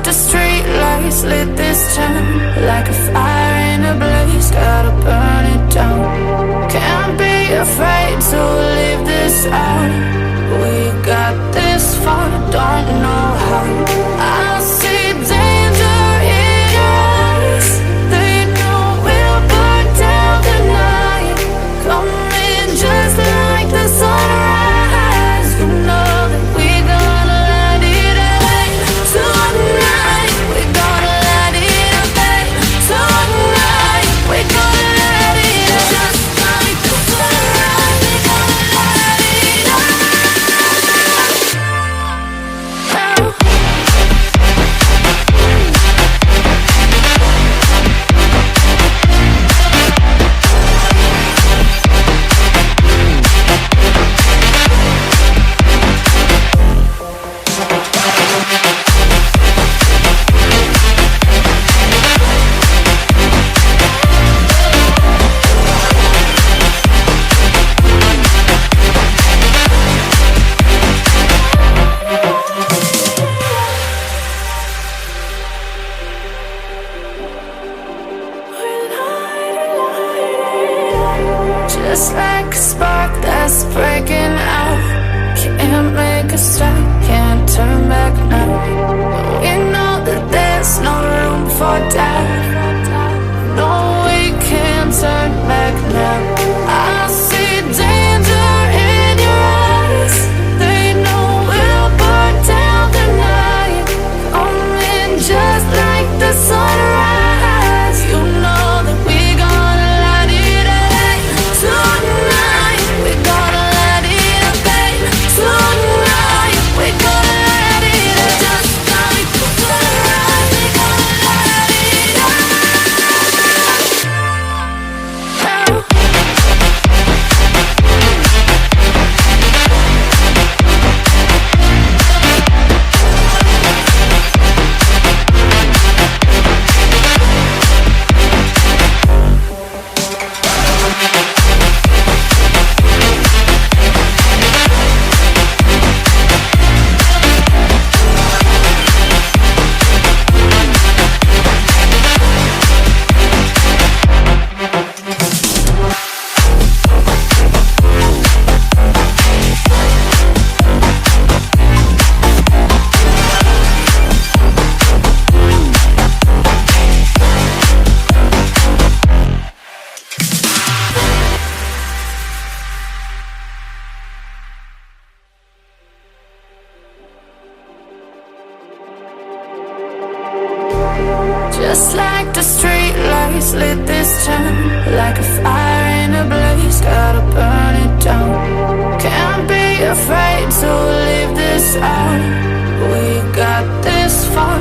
the street lights lit this town like a fire in a blaze, gotta burn it down. Can't be afraid to leave this out. We got this far, don't know how. I see danger in your eyes. They know we'll burn down the night. Coming just like the sunrise. You know that we gonna light it up tonight. We gonna light it up tonight. We gonna light it up just like the sunrise. We gonna light it up. Just like a spark that's breaking out. Can't make a stop, can't turn back now. We know that there's no room for doubt. No, we can't turn back now. I see danger in your eyes. They know we'll burn down the night. Coming just like the sunrise. You know that we gonna light it up tonight. We gonna light it up tonight. We gonna light it up just like the sunrise. We gonna light it up. Just like the street lights lit this town like a fire in a blaze, gotta burn it down. Can't be afraid to leave this out. We got this far,